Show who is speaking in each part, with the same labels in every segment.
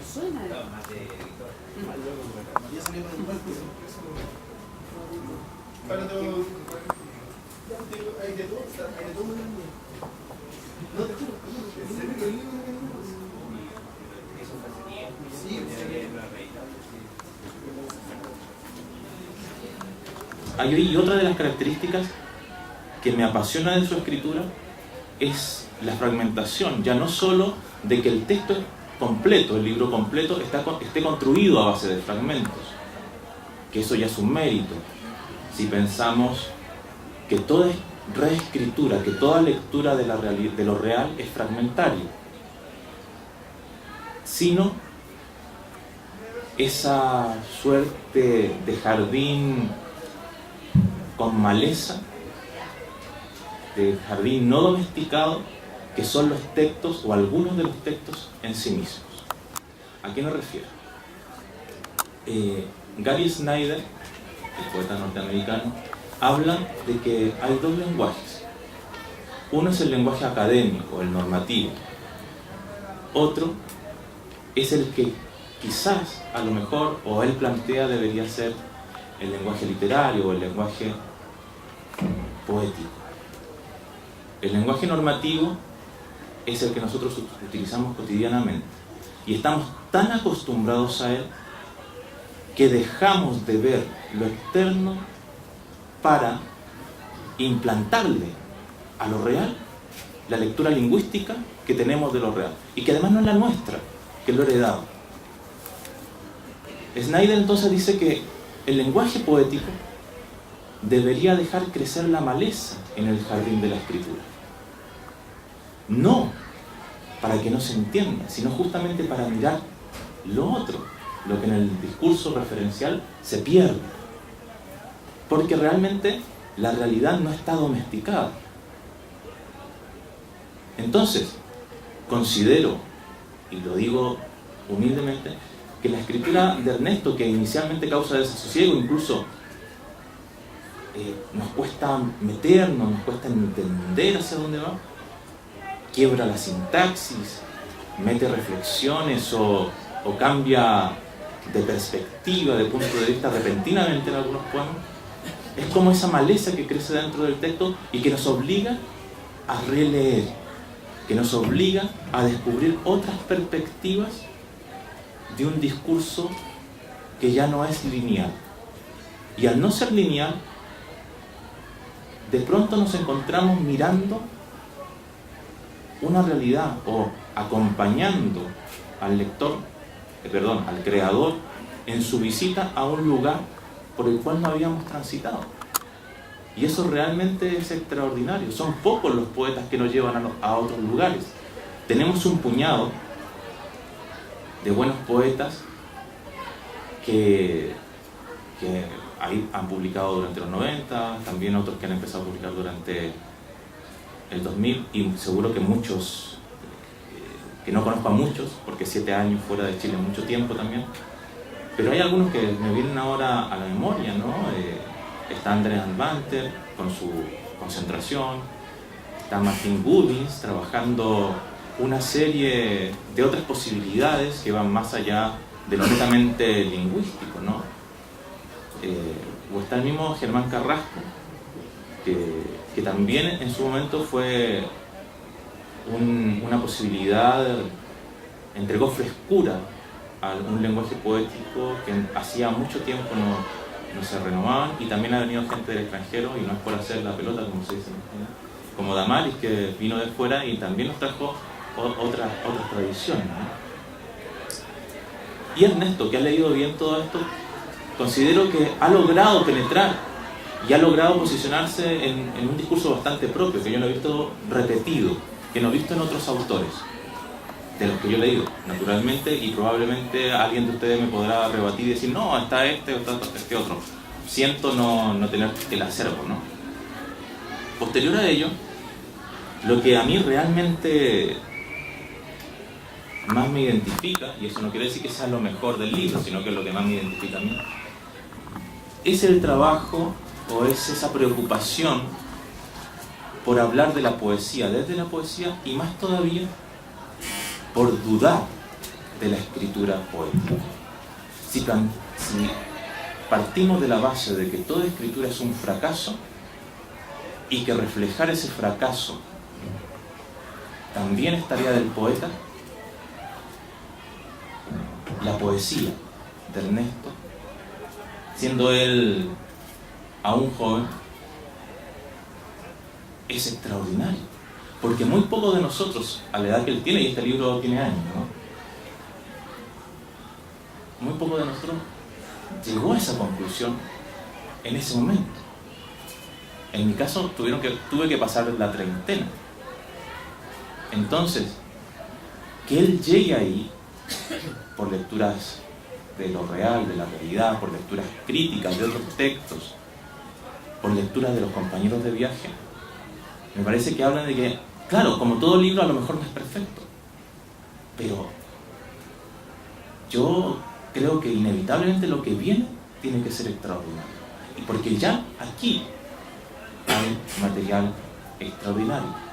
Speaker 1: suena.
Speaker 2: Y otra de las características que me apasiona de su escritura es la fragmentación, ya no solo de que el texto completo, el libro completo, esté construido a base de fragmentos, que eso ya es un mérito. Si pensamos que toda reescritura, que toda lectura de lo real es fragmentario, sino esa suerte de jardín con maleza, de jardín no domesticado, que son los textos o algunos de los textos en sí mismos. ¿A qué me refiero? Gary Snyder, el poeta norteamericano, habla de que hay dos lenguajes. Uno es el lenguaje académico, el normativo. Otro es el que quizás, a lo mejor, o él plantea debería ser el lenguaje literario o el lenguaje poético. El lenguaje normativo es el que nosotros utilizamos cotidianamente y estamos tan acostumbrados a él que dejamos de ver lo externo para implantarle a lo real la lectura lingüística que tenemos de lo real y que además no es la nuestra, que es lo heredado. Snyder entonces dice que el lenguaje poético debería dejar crecer la maleza en el jardín de la escritura. No para que no se entienda, sino justamente para mirar lo otro, lo que en el discurso referencial se pierde. Porque realmente la realidad no está domesticada. Entonces, considero, y lo digo humildemente, que la escritura de Ernesto, que inicialmente causa desasosiego, incluso nos cuesta meternos, nos cuesta entender hacia dónde va, quiebra la sintaxis, mete reflexiones o cambia de perspectiva, de punto de vista repentinamente en algunos poemas. Es como esa maleza que crece dentro del texto y que nos obliga a releer, que nos obliga a descubrir otras perspectivas de un discurso que ya no es lineal. Y al no ser lineal, de pronto nos encontramos mirando una realidad o acompañando al lector, al creador, en su visita a un lugar por el cual no habíamos transitado. Y eso realmente es extraordinario. Son pocos los poetas que nos llevan a otros lugares. Tenemos un puñado de buenos poetas que ahí han publicado durante los 90, también otros que han empezado a publicar durante el 2000, y seguro que muchos, que no conozco a muchos, porque 7 años fuera de Chile es mucho tiempo también, pero hay algunos que me vienen ahora a la memoria, ¿no? Está Andreas Banter con su Concentración, está Martin Goodins trabajando una serie de otras posibilidades que van más allá de lo netamente lingüístico, ¿no? O está el mismo Germán Carrasco, que también en su momento fue una posibilidad, entregó frescura a un lenguaje poético que hacía mucho tiempo no se renovaban, y también ha venido gente del extranjero, y no es por hacer la pelota como se dice en España, como Damaris, que vino de fuera y también nos trajo otras tradiciones, ¿no? Y Ernesto, que ha leído bien todo esto, considero que ha logrado penetrar y ha logrado posicionarse en un discurso bastante propio, que yo no he visto repetido, que no he visto en otros autores, de los que yo he leído, naturalmente, y probablemente alguien de ustedes me podrá rebatir y decir, no, está este o está este otro. Siento no tener el acervo, ¿no? Posterior a ello, lo que a mí realmente más me identifica, y eso no quiere decir que sea lo mejor del libro, sino que es lo que más me identifica a mí, es el trabajo o es esa preocupación por hablar de la poesía, desde la poesía, y más todavía por dudar de la escritura poética. Si partimos de la base de que toda escritura es un fracaso y que reflejar ese fracaso también es tarea del poeta, la poesía de Ernesto, siendo él aún joven, es extraordinario, porque muy pocos de nosotros, a la edad que él tiene, y este libro tiene años, ¿no? Muy pocos de nosotros llegó a esa conclusión en ese momento. En mi caso tuve que pasar la treintena. Entonces, que él llegue ahí por lecturas de lo real, de la realidad, por lecturas críticas de otros textos, por lecturas de los compañeros de viaje, me parece que hablan de que, claro, como todo libro a lo mejor no es perfecto, pero yo creo que inevitablemente lo que viene tiene que ser extraordinario, y porque ya aquí hay material extraordinario.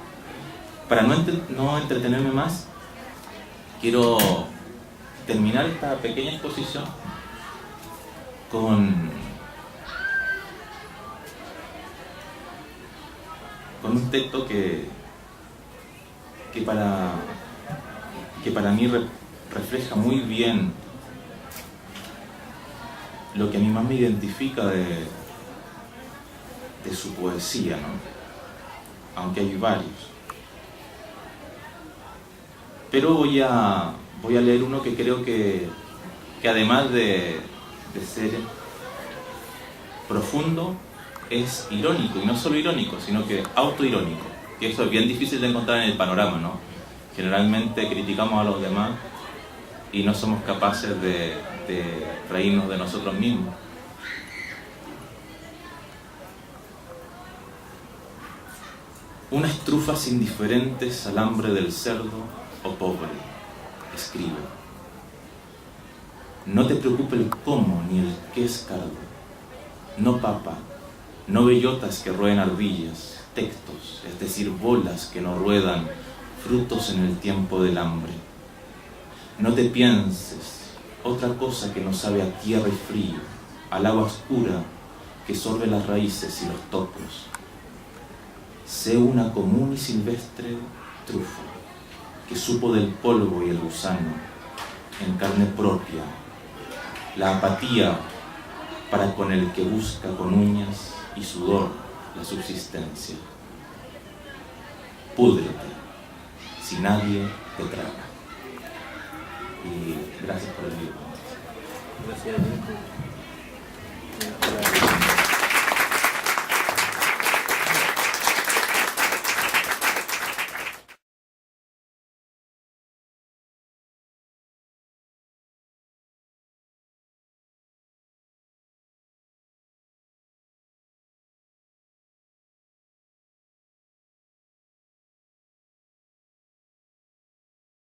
Speaker 2: Para no entretenerme más, quiero terminar esta pequeña exposición con un texto que para mí refleja muy bien lo que a mí más me identifica de su poesía, ¿no? Aunque hay varios. Pero voy a leer uno que creo que además de ser profundo, es irónico, y no solo irónico, sino que autoirónico, que eso es bien difícil de encontrar en el panorama, ¿no? Generalmente criticamos a los demás y no somos capaces de reírnos de nosotros mismos. Unas trufas indiferentes al hambre del cerdo o pobre, escribe. No te preocupe el cómo ni el qué es cardo. No papa, no bellotas que rueden ardillas, textos, es decir, bolas que no ruedan, frutos en el tiempo del hambre. No te pienses otra cosa que no sabe a tierra y frío, al agua oscura que sorbe las raíces y los topos. Sé una común y silvestre trufa, que supo del polvo y el gusano, en carne propia, la apatía para con el que busca con uñas y sudor la subsistencia. Púdrete, si nadie te traga. Y gracias por el libro.
Speaker 1: Gracias.